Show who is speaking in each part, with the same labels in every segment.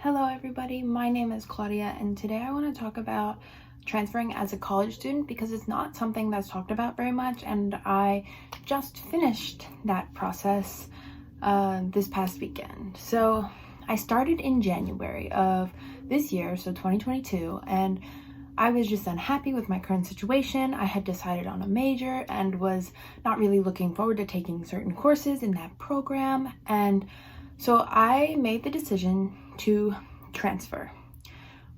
Speaker 1: Hello everybody, my name is Claudia and today I want to talk about transferring as a college student because it's not something that's talked about very much, and I just finished that process this past weekend. So I started in January of this year, so 2022, and I was just unhappy with my current situation. I had decided on a major and was not really looking forward to taking certain courses in that program, and so I made the decision to transfer,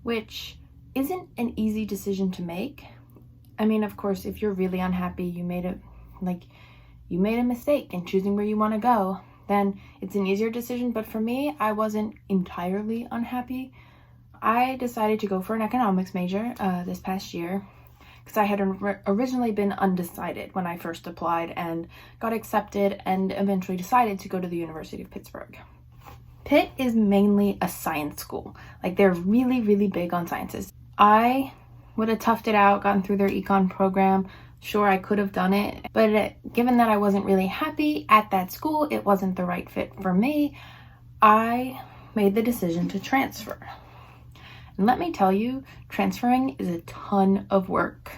Speaker 1: which isn't an easy decision to make. I mean, of course, if you're really unhappy, you made a mistake in choosing where you want to go, then it's an easier decision. But for me, I wasn't entirely unhappy. I decided to go for an economics major this past year because I had originally been undecided when I first applied and got accepted and eventually decided to go to the University of Pittsburgh. Pitt is mainly a science school. Like, they're really, really big on sciences. I would have toughed it out, gotten through their econ program. Sure, I could have done it, but given that I wasn't really happy at that school, it wasn't the right fit for me, I made the decision to transfer. And let me tell you, transferring is a ton of work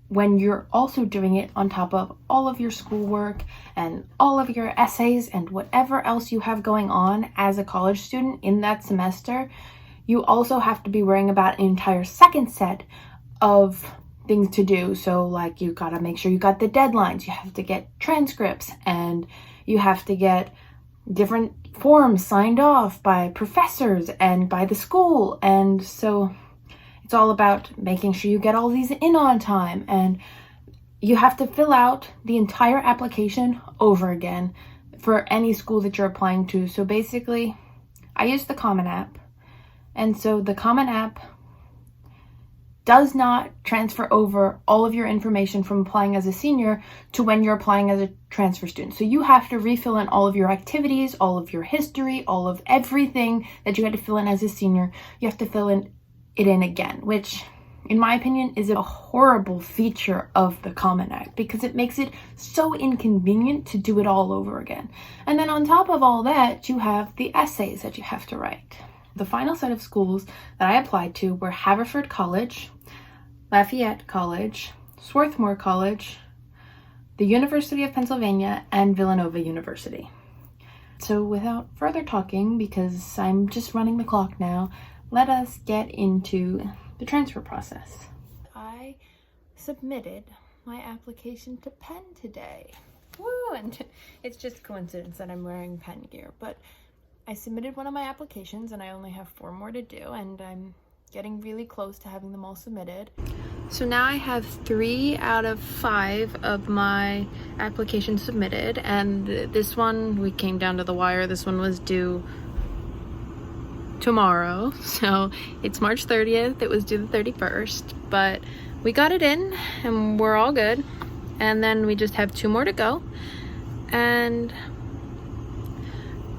Speaker 1: when you're also doing it on top of all of your schoolwork and all of your essays and whatever else you have going on as a college student in that semester. You also have to be worrying about an entire second set of things to do. So like, you gotta make sure you got the deadlines, you have to get transcripts, and you have to get different forms signed off by professors and by the school. And so it's all about making sure you get all these in on time, and you have to fill out the entire application over again for any school that you're applying to. So basically, I use the Common App, and so the Common App does not transfer over all of your information from applying as a senior to when you're applying as a transfer student. So you have to refill in all of your activities, all of your history, all of everything that you had to fill in as a senior. You have to fill it in again, which in my opinion is a horrible feature of the Common App because it makes it so inconvenient to do it all over again. And then on top of all that, you have the essays that you have to write. The final set of schools that I applied to were Haverford College, Lafayette College, Swarthmore College, the University of Pennsylvania, and Villanova University. So without further talking, because I'm just running the clock now, let us get into the transfer process. I submitted my application to Penn today. Woo! And it's just coincidence that I'm wearing Penn gear, but I submitted one of my applications and I only have 4 more to do, and I'm getting really close to having them all submitted. So now I have 3 out of 5 of my applications submitted, and this one, we came down to the wire. This one was due tomorrow, so it's March 30th. It was due the 31st, but we got it in and we're all good. And then we just have 2 more to go. And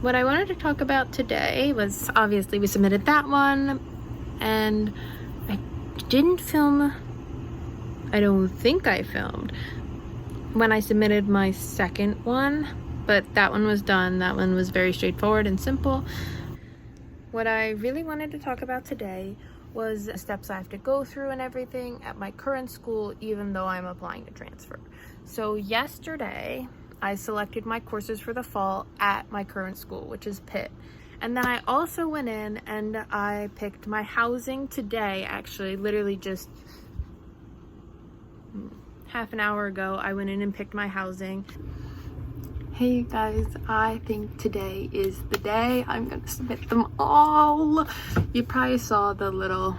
Speaker 1: what I wanted to talk about today was, obviously we submitted that one, and I didn't film, I don't think I filmed when I submitted my second one, but that one was done. That one was very straightforward and simple. What I really wanted to talk about today was the steps I have to go through and everything at my current school, even though I'm applying to transfer. So yesterday, I selected my courses for the fall at my current school, which is Pitt. And then I also went in and I picked my housing today, actually, literally just half an hour ago, I went in and picked my housing. Hey you guys, I think today is the day. I'm gonna submit them all. You probably saw the little,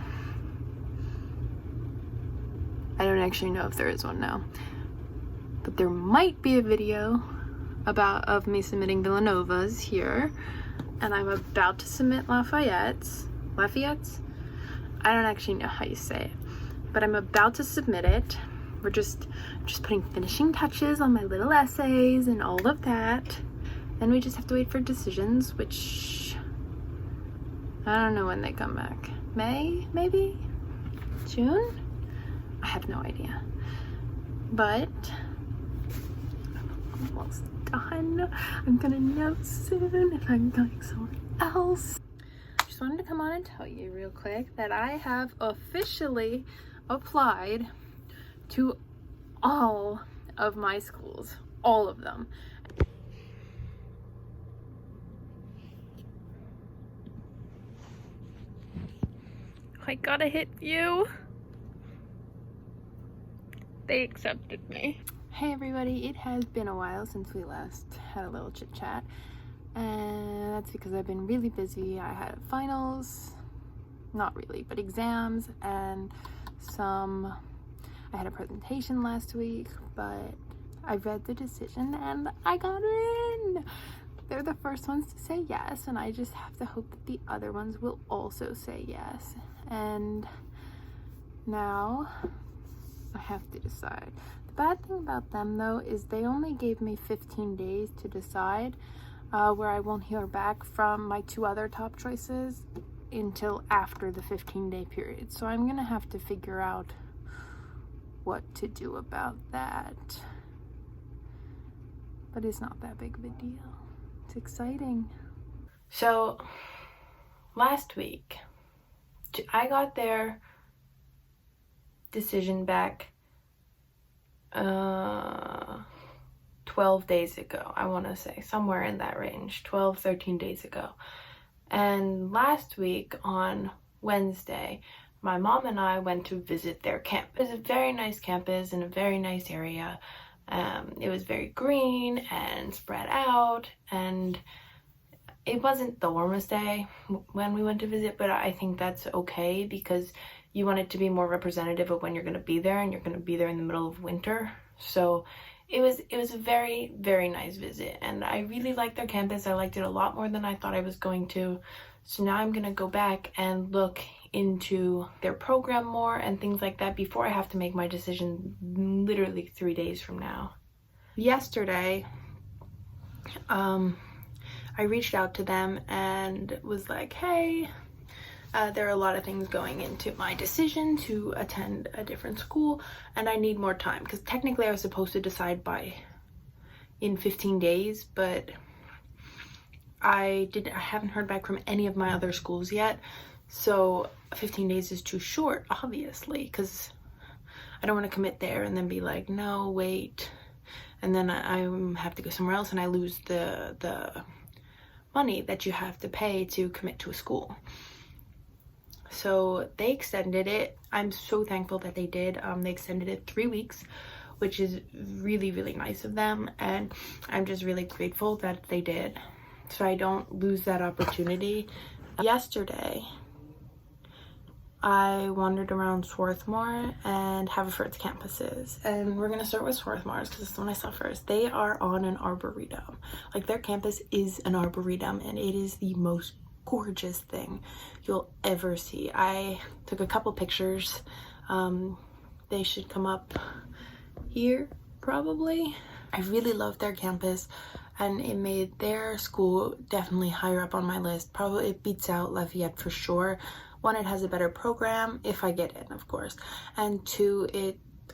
Speaker 1: I don't actually know if there is one now, but there might be a video of me submitting Villanova's here, and I'm about to submit Lafayette's. I don't actually know how you say it, but I'm about to submit it. We're just putting finishing touches on my little essays and all of that. Then we just have to wait for decisions, which I don't know when they come back. May, maybe? June? I have no idea. But I'm almost done. I'm gonna know soon if I'm going somewhere else. just wanted to come on and tell you real quick that I have officially applied to all of my schools, all of them. I gotta hit you. They accepted me. Hey everybody, it has been a while since we last had a little chit chat, and that's because I've been really busy. I had finals, not really, but exams, and I had a presentation last week, but I read the decision and I got in. They're the first ones to say yes, and I just have to hope that the other ones will also say yes. And now I have to decide. The bad thing about them though is they only gave me 15 days to decide, where I won't hear back from my two other top choices until after the 15-day period. So I'm gonna have to figure out what to do about that. But it's not that big of a deal. It's exciting. So last week, I got their decision back 12 days ago. I want to say somewhere in that range, 12, 13 days ago. And last week on Wednesday, my mom and I went to visit their campus. It's a very nice campus in a very nice area. It was very green and spread out, and it wasn't the warmest day when we went to visit, but I think that's okay because you want it to be more representative of when you're going to be there, and you're going to be there in the middle of winter. So it was a very, very nice visit, and I really liked their campus. I liked it a lot more than I thought I was going to. So now I'm going to go back and look into their program more and things like that before I have to make my decision literally 3 days from now. Yesterday, I reached out to them and was like, hey, there are a lot of things going into my decision to attend a different school, and I need more time because technically I was supposed to decide in 15 days, but I haven't heard back from any of my other schools yet. So 15 days is too short, obviously, because I don't want to commit there and then be like, no, wait, and then I have to go somewhere else and I lose the money that you have to pay to commit to a school. So they extended it. I'm so thankful that they did. They extended it 3 weeks, which is really, really nice of them, and I'm just really grateful that they did, so I don't lose that opportunity. Yesterday, I wandered around Swarthmore and Haverford's campuses, and we're gonna start with Swarthmore's because it's the one I saw first. They are on an arboretum. Like, their campus is an arboretum, and it is the most gorgeous thing you'll ever see. I took a couple pictures. They should come up here probably. I really love their campus, and it made their school definitely higher up on my list. Probably it beats out Lafayette for sure. One, it has a better program if I get in, of course, and two,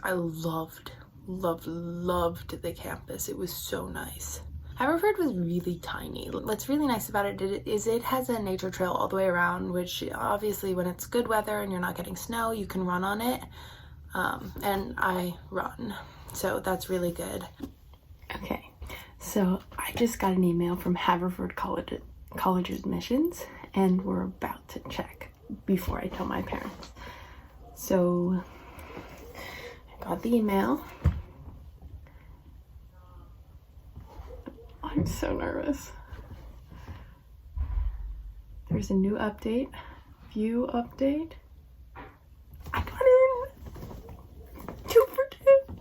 Speaker 1: I loved the campus. It was so nice. Haverford was really tiny. What's really nice about it is it has a nature trail all the way around, which obviously when it's good weather and you're not getting snow, you can run on it, and I run, so that's really good. Okay, so I just got an email from Haverford College admissions, and we're about to check before I tell my parents. So I got the email. I'm so nervous. There's a new update. View update. I got in! 2 for 2!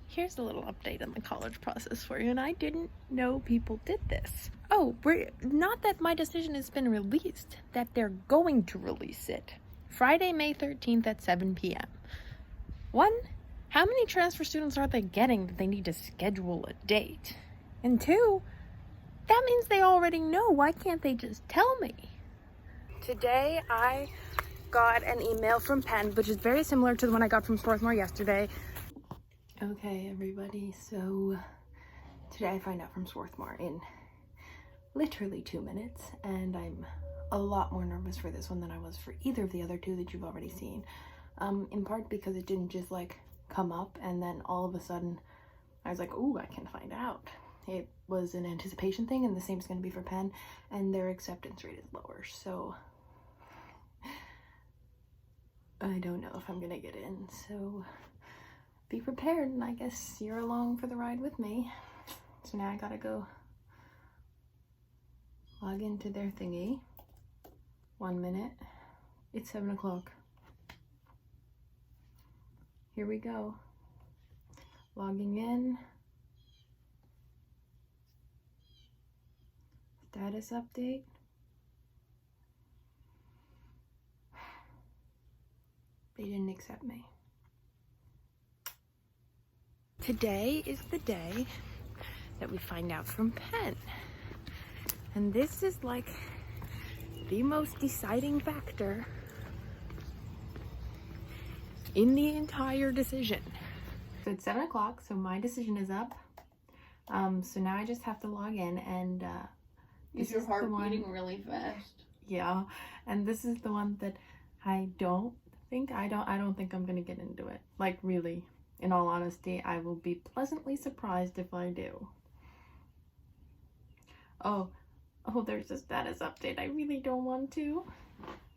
Speaker 1: Here's a little update on the college process for you, and I didn't know people did this. Oh, not that my decision has been released, that they're going to release it. Friday, May 13th at 7 p.m. 1, how many transfer students are they getting that they need to schedule a date? And 2, that means they already know. Why can't they just tell me? Today I got an email from Penn, which is very similar to the one I got from Swarthmore yesterday. Okay, everybody, so today I find out from Swarthmore in literally 2 minutes, and I'm a lot more nervous for this one than I was for either of the other two that you've already seen. In part because it didn't just like come up and then all of a sudden I was like, ooh, I can find out. It was an anticipation thing, and the same is going to be for Penn, and their acceptance rate is lower, so I don't know if I'm going to get in, so be prepared, and I guess you're along for the ride with me. So now I gotta go log into their thingy. 1 minute. It's 7 o'clock. Here we go. Logging in. Status update. They didn't accept me. Today is the day that we find out from Penn. And this is like the most deciding factor in the entire decision. So it's 7 o'clock, so my decision is up. So now I just have to log in, and
Speaker 2: is your heart beating really fast?
Speaker 1: Yeah, and this is the one that I don't think I'm gonna get into it. Like, really, in all honesty, I will be pleasantly surprised if I do. Oh, there's a status update. I really don't want to.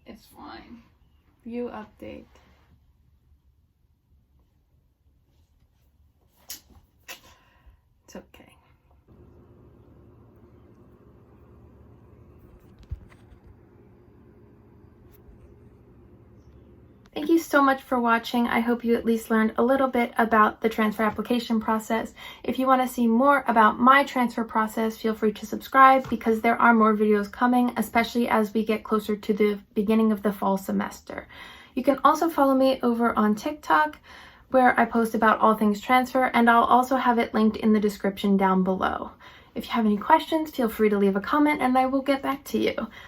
Speaker 2: It's fine.
Speaker 1: View update. It's okay. Thank you so much for watching. I hope you at least learned a little bit about the transfer application process. If you want to see more about my transfer process, feel free to subscribe because there are more videos coming, especially as we get closer to the beginning of the fall semester. You can also follow me over on TikTok, where I post about all things transfer, and I'll also have it linked in the description down below. If you have any questions, feel free to leave a comment and I will get back to you.